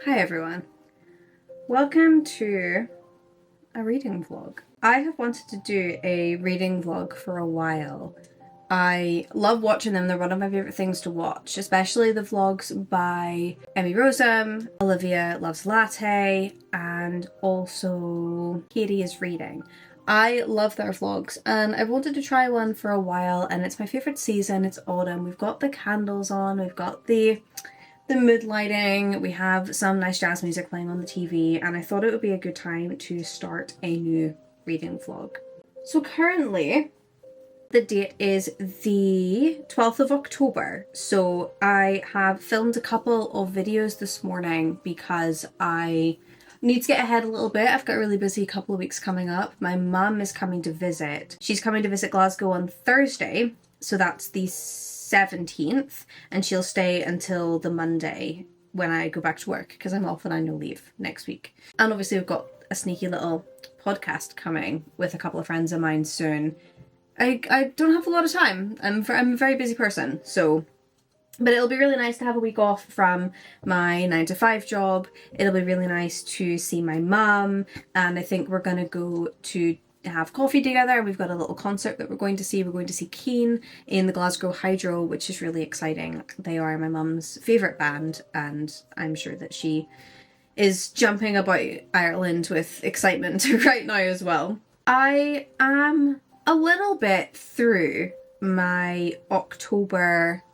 Hi everyone, welcome to a reading vlog. I have wanted to do a reading vlog for a while. I love watching them, they're one of my favourite things to watch, especially the vlogs by Emmy Rossum, Olivia Loves Latte, and also Katie is Reading. I love their vlogs and I've wanted to try one for a while, and it's my favourite season. It's autumn, we've got the candles on, we've got the mood lighting, we have some nice jazz music playing on the TV, and I thought it would be a good time to start a new reading vlog. So currently, the date is the 12th of October, so I have filmed a couple of videos this morning because I need to get ahead a little bit. I've got a really busy couple of weeks coming up. My mum is coming to visit. She's coming to visit Glasgow on Thursday, so that's the 17th, and she'll stay until the Monday when I go back to work because I'm off on annual leave next week. And obviously we've got a sneaky little podcast coming with a couple of friends of mine soon. I don't have a lot of time. I'm a very busy person, but it'll be really nice to have a week off from my 9-to-5 job. It'll be really nice to see my mum, and I think we're gonna go to have coffee together. We've got a little concert that we're going to see. We're going to see Keane in the Glasgow Hydro, which is really exciting. They are my mum's favourite band, and I'm sure that she is jumping about Ireland with excitement right now as well. I am a little bit through my October.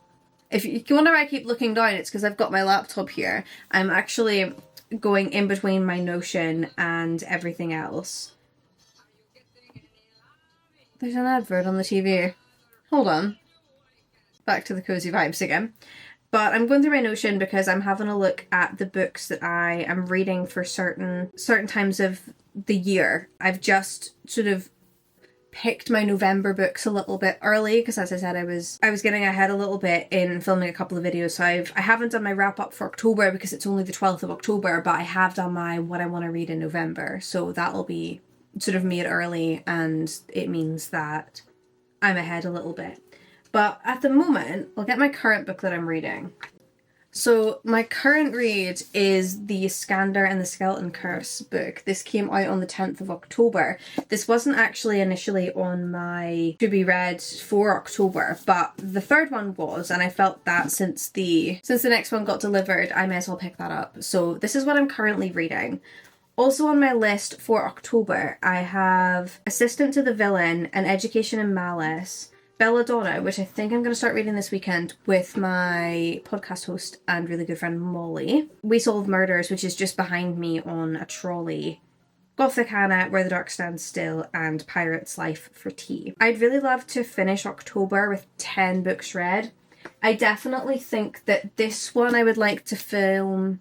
If you wonder why I keep looking down, it's because I've got my laptop here. I'm actually going in between my Notion and everything else. There's an advert on the TV. Hold on. Back to the cozy vibes again. But I'm going through my Notion because I'm having a look at the books that I am reading for certain times of the year. I've just sort of picked my November books a little bit early because, as I said, I was getting ahead a little bit in filming a couple of videos. So I haven't done my wrap up for October because it's only the 12th of October, but I have done my what I want to read in November. So that'll be sort of made early, and it means that I'm ahead a little bit. But at the moment, I'll get my current book that I'm reading. So my current read is the Skander and the Skeleton Curse book. This came out on the 10th of October. This wasn't actually initially on my to be read for October, but the third one was, and I felt that since the next one got delivered, I may as well pick that up. So this is what I'm currently reading. Also on my list for October, I have Assistant to the Villain, An Education in Malice, Belladonna, which I think I'm going to start reading this weekend with my podcast host and really good friend Molly. We Solve Murders, which is just behind me on a trolley, Gothic Hannah, Where the Dark Stands Still, and Pirate's Life for Tea. I'd really love to finish October with 10 books read. I definitely think that this one I would like to film.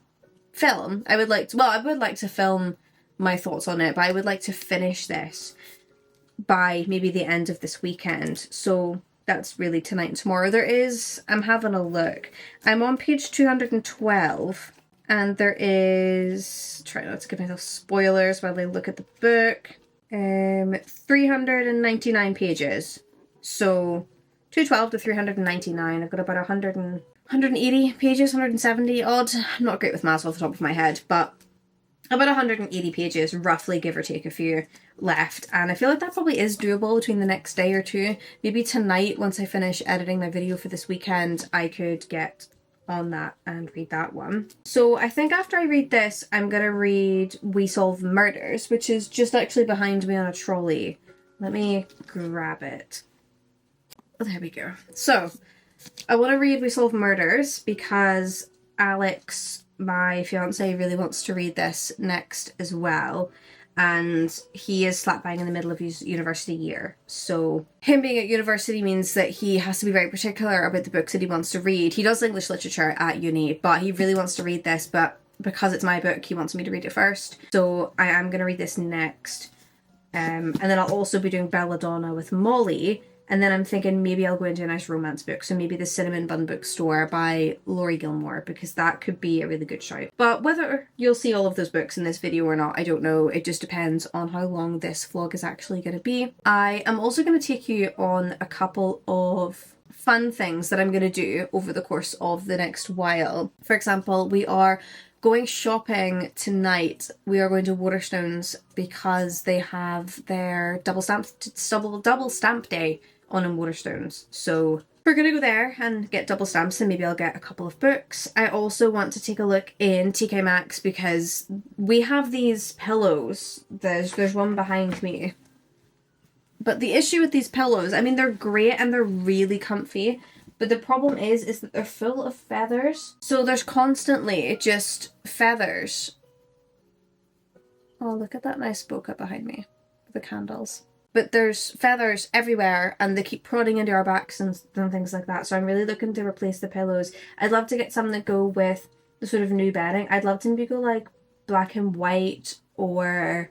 I would like to film my thoughts on it, but I would like to finish this by maybe the end of this weekend. So that's really tonight and tomorrow. I'm having a look. I'm on page 212, and there is, try not to give myself spoilers while I look at the book, 399 pages. So 212 to 399. I've got about 180 pages, 170 odd. I'm not great with maths off the top of my head, but about 180 pages, roughly, give or take a few left. And I feel like that probably is doable between the next day or two. Maybe tonight, once I finish editing my video for this weekend, I could get on that and read that one. So I think after I read this, I'm going to read We Solve Murders, which is just actually behind me on a trolley. Let me grab it. Oh, there we go. So I want to read We Solve Murders because Alex, my fiance, really wants to read this next as well, and he is slap bang in the middle of his university year. So him being at university means that he has to be very particular about the books that he wants to read. He does English literature at uni, but he really wants to read this, but because it's my book, he wants me to read it first. So I am going to read this next. And then I'll also be doing Belladonna with Molly. And then I'm thinking maybe I'll go into a nice romance book. So maybe the Cinnamon Bun Bookstore by Laurie Gilmore, because that could be a really good shout. But whether you'll see all of those books in this video or not, I don't know. It just depends on how long this vlog is actually going to be. I am also going to take you on a couple of fun things that I'm going to do over the course of the next while. For example, we are going shopping tonight. We are going to Waterstones because they have their double stamp day on in Waterstones. So we're gonna go there and get double stamps, and maybe I'll get a couple of books. I also want to take a look in TK Maxx because we have these pillows. There's one behind me. But the issue with these pillows, I mean, they're great and they're really comfy, but the problem is that they're full of feathers. So there's constantly just feathers. Oh, look at that nice bokeh behind me with the candles. But there's feathers everywhere and they keep prodding into our backs and things like that. So I'm really looking to replace the pillows. I'd love to get some that go with the sort of new bedding. I'd love to maybe go like black and white, or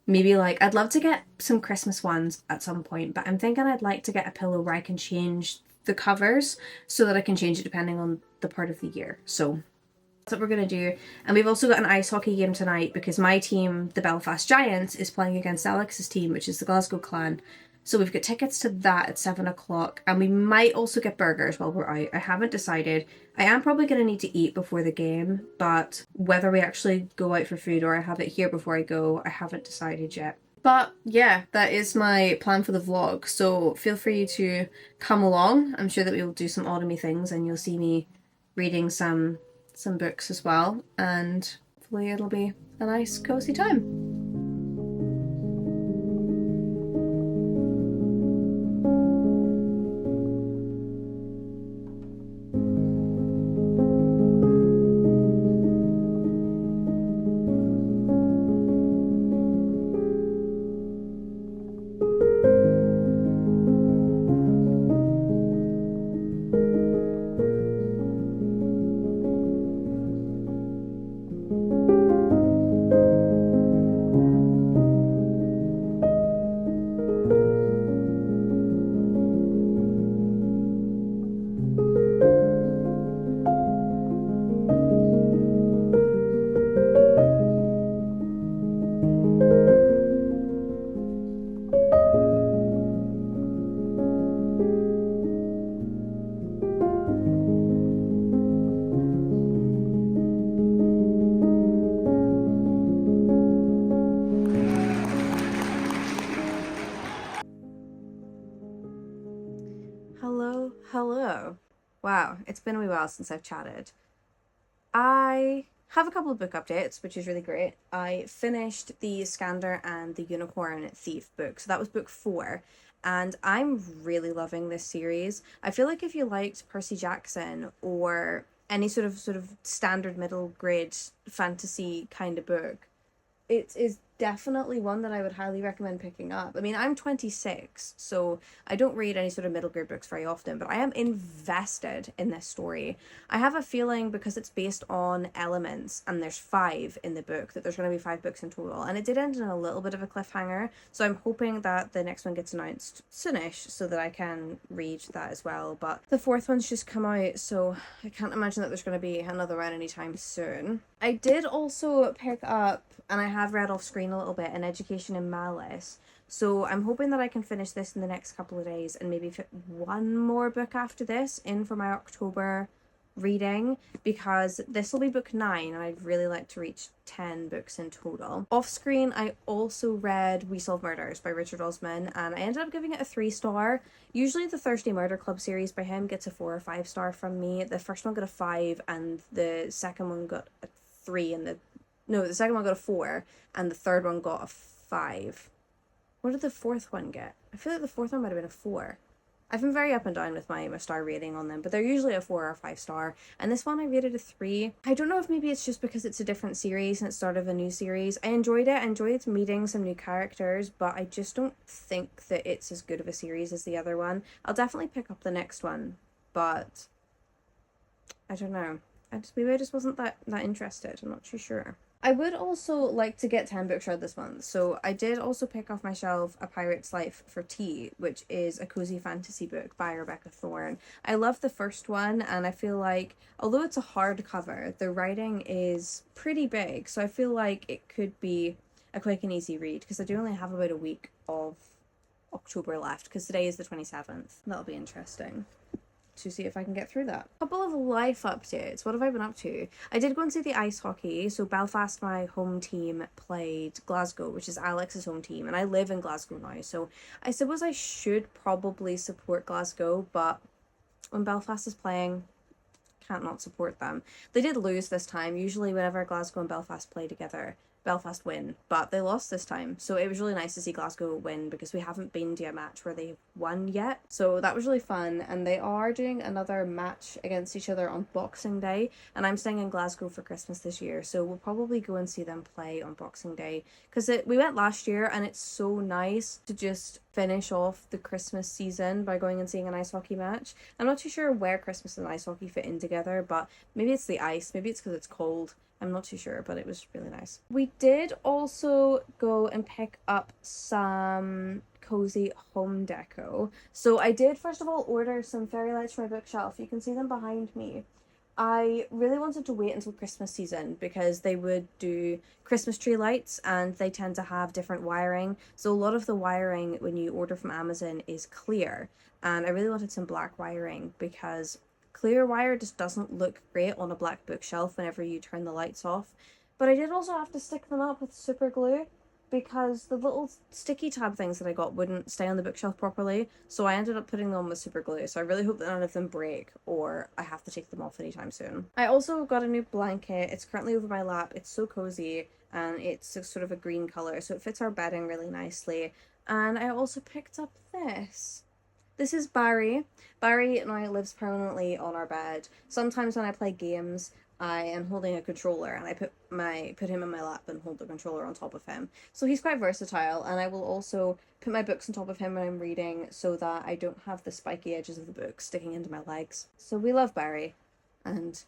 maybe like, I'd love to get some Christmas ones at some point, but I'm thinking I'd like to get a pillow where I can change the covers so that I can change it depending on the part of the year. So that's what we're going to do. And we've also got an ice hockey game tonight because my team, the Belfast Giants, is playing against Alex's team, which is the Glasgow Clan. So we've got tickets to that at 7 o'clock, and we might also get burgers while we're out. I haven't decided. I am probably going to need to eat before the game, but whether we actually go out for food or I have it here before I go, I haven't decided yet. But yeah, that is my plan for the vlog. So feel free to come along. I'm sure that we will do some autumny things and you'll see me reading some books as well, and hopefully it'll be a nice cozy time. Hello. Wow, it's been a wee while since I've chatted. I have a couple of book updates, which is really great. I finished the Scander and the Unicorn Thief book, so that was book 4, and I'm really loving this series. I feel like if you liked Percy Jackson or any sort of standard middle grade fantasy kind of book, it is definitely one that I would highly recommend picking up. I mean, I'm 26, so I don't read any sort of middle grade books very often, but I am invested in this story. I have a feeling because it's based on elements and there's 5 in the book that there's going to be 5 books in total, and it did end in a little bit of a cliffhanger, so I'm hoping that the next one gets announced soonish so that I can read that as well. But the 4th one's just come out, so I can't imagine that there's going to be another one anytime soon. I did also pick up, and I have read off screen a little bit, An Education in Malice. So I'm hoping that I can finish this in the next couple of days and maybe fit one more book after this in for my October reading, because this will be book 9 and I'd really like to reach 10 books in total. Off screen, I also read We Solve Murders by Richard Osman, and I ended up giving it a 3-star. Usually the Thursday Murder Club series by him gets a 4 or 5 star from me. The first one got a 5 and the second one got a 3 and the second one got a 4 and the third one got a 5. What did the 4th one get? I feel like the 4th one might have been a 4. I've been very up and down with my star rating on them, but they're usually a 4 or 5 star. And this one I rated a 3. I don't know if maybe it's just because it's a different series and it's sort of a new series. I enjoyed it. I enjoyed meeting some new characters, but I just don't think that it's as good of a series as the other one. I'll definitely pick up the next one, but I don't know. Maybe I just wasn't that interested. I'm not too sure. I would also like to get 10 books read this month, so I did also pick off my shelf A Pirate's Life for Tea, which is a cozy fantasy book by Rebecca Thorne. I love the first one, and I feel like, although it's a hardcover, the writing is pretty big, so I feel like it could be a quick and easy read, because I do only have about a week of October left, because today is the 27th. That'll be interesting. to see if I can get through that. A couple of life updates. What have I been up to? I did go and see the ice hockey. So Belfast, my home team, played Glasgow, which is Alex's home team, and I live in Glasgow now. So I suppose I should probably support Glasgow, but when Belfast is playing, can't not support them. They did lose this time. Usually whenever Glasgow and Belfast play together, Belfast win, but they lost this time. So it was really nice to see Glasgow win because we haven't been to a match where they've won yet. So that was really fun. And they are doing another match against each other on Boxing Day. And I'm staying in Glasgow for Christmas this year. So we'll probably go and see them play on Boxing Day. Because we went last year and it's so nice to just finish off the Christmas season by going and seeing an ice hockey match. I'm not too sure where Christmas and ice hockey fit in together, but maybe it's the ice, maybe it's because it's cold. I'm not too sure, but it was really nice. We did also go and pick up some cozy home deco. So I did first of all order some fairy lights for my bookshelf. You can see them behind me. I really wanted to wait until Christmas season because they would do Christmas tree lights and they tend to have different wiring. So a lot of the wiring when you order from Amazon is clear, and I really wanted some black wiring because clear wire just doesn't look great on a black bookshelf whenever you turn the lights off. But I did also have to stick them up with super glue because the little sticky tab things that I got wouldn't stay on the bookshelf properly, so I ended up putting them on with super glue. So I really hope that none of them break or I have to take them off anytime soon. I also got a new blanket. It's currently over my lap. It's so cozy and it's sort of a green color, so it fits our bedding really nicely. And I also picked up this. This is Barry. Barry now lives permanently on our bed. Sometimes when I play games, I am holding a controller and I put him in my lap and hold the controller on top of him. So he's quite versatile, and I will also put my books on top of him when I'm reading so that I don't have the spiky edges of the book sticking into my legs. So we love Barry, and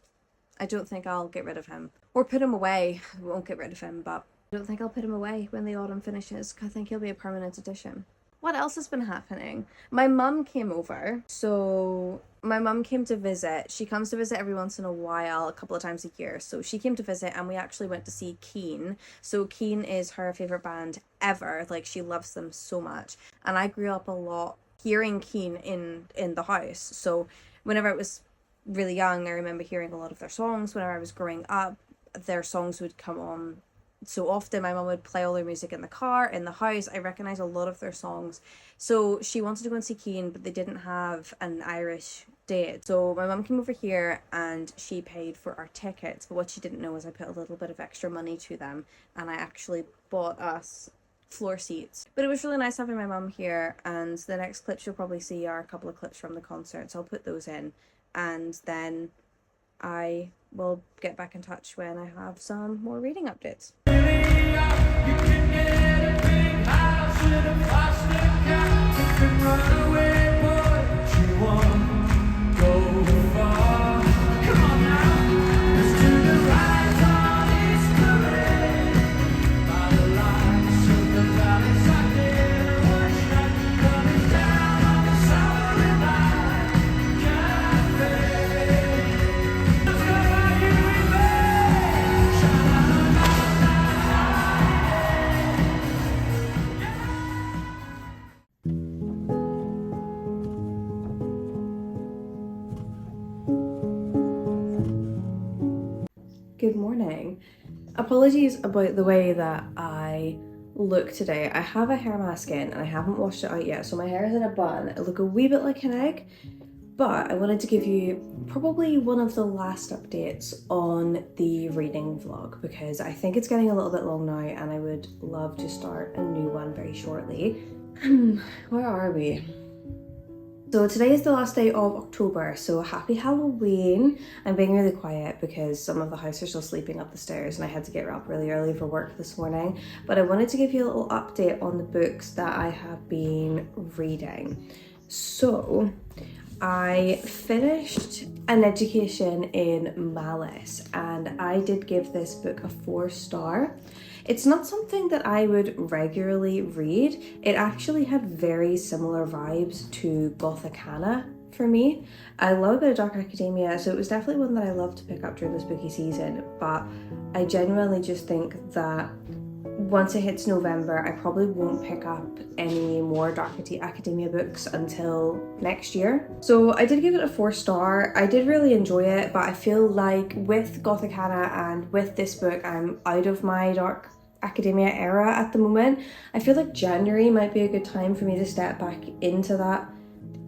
I don't think I'll get rid of him. Or put him away. I won't get rid of him, but I don't think I'll put him away when the autumn finishes. I think he'll be a permanent addition. What else has been happening? My mum came over. So my mum came to visit. She comes to visit every once in a while, a couple of times a year. So she came to visit and we actually went to see Keane. So Keane is her favourite band ever. Like, she loves them so much. And I grew up a lot hearing Keane in the house. So whenever I was really young, I remember hearing a lot of their songs. Whenever I was growing up, their songs would come on so often. My mum would play all their music in the car, in the house. I recognise a lot of their songs. So she wanted to go and see Keane, but they didn't have an Irish date. So my mum came over here and she paid for our tickets. But what she didn't know is I put a little bit of extra money to them and I actually bought us floor seats. But it was really nice having my mum here, and the next clips you'll probably see are a couple of clips from the concert. So I'll put those in, and then I will get back in touch when I have some more reading updates. Good morning. Apologies about the way that I look today. I have a hair mask in and I haven't washed it out yet, so my hair is in a bun. I look a wee bit like an egg, but I wanted to give you probably one of the last updates on the reading vlog because I think it's getting a little bit long now and I would love to start a new one very shortly. Where are we? So today is the last day of October, so happy Halloween. I'm being really quiet because some of the house are still sleeping up the stairs and I had to get up really early for work this morning. But I wanted to give you a little update on the books that I have been reading. So I finished An Education in Malice and I did give this book a 4-star. It's not something that I would regularly read. It actually had very similar vibes to Gothicana for me. I love a bit of dark academia, so it was definitely one that I loved to pick up during the spooky season, but I genuinely just think that once it hits November, I probably won't pick up any more Dark Academia books until next year. So I did give it a 4-star. I did really enjoy it, but I feel like with Gothic Hannah and with this book, I'm out of my Dark Academia era at the moment. I feel like January might be a good time for me to step back into that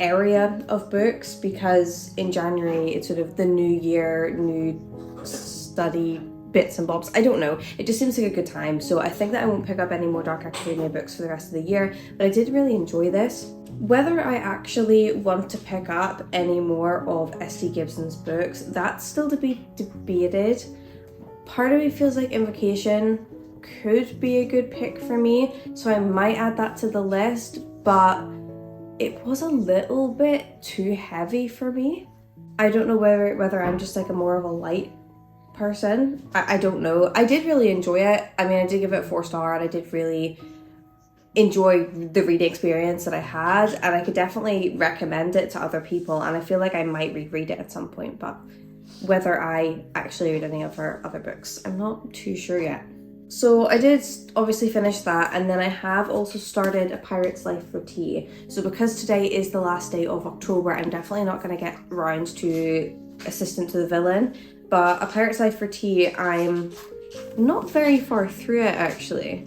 area of books, because in January it's sort of the new year, new study bits and bobs. I don't know, it just seems like a good time. So I think that I won't pick up any more Dark Academia books for the rest of the year, but I did really enjoy this. Whether I actually want to pick up any more of S.T. Gibson's books, that's still to be debated. Part of me feels like Invocation could be a good pick for me, so I might add that to the list, but it was a little bit too heavy for me. I don't know whether I'm just like a more of a light person. I don't know. I did really enjoy it. I mean, I did give it a 4-star, and I did really enjoy the reading experience that I had, and I could definitely recommend it to other people, and I feel like I might reread it at some point, but whether I actually read any of her other books, I'm not too sure yet. So I did obviously finish that, and then I have also started A Pirate's Life for Tea. So because today is the last day of October, I'm definitely not going to get round to Assistant to the Villain, but A Pirate's Life for Tea, I'm not very far through it actually.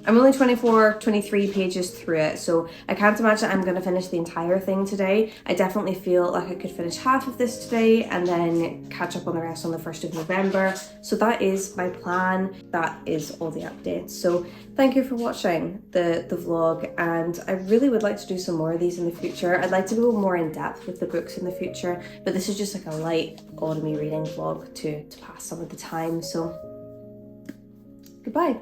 I'm only 23 pages through it, so I can't imagine I'm going to finish the entire thing today. I definitely feel like I could finish half of this today and then catch up on the rest on the 1st of November. So that is my plan. That is all the updates. So thank you for watching the vlog, and I really would like to do some more of these in the future. I'd like to go more in depth with the books in the future, but this is just like a light autumny reading vlog to pass some of the time. So goodbye.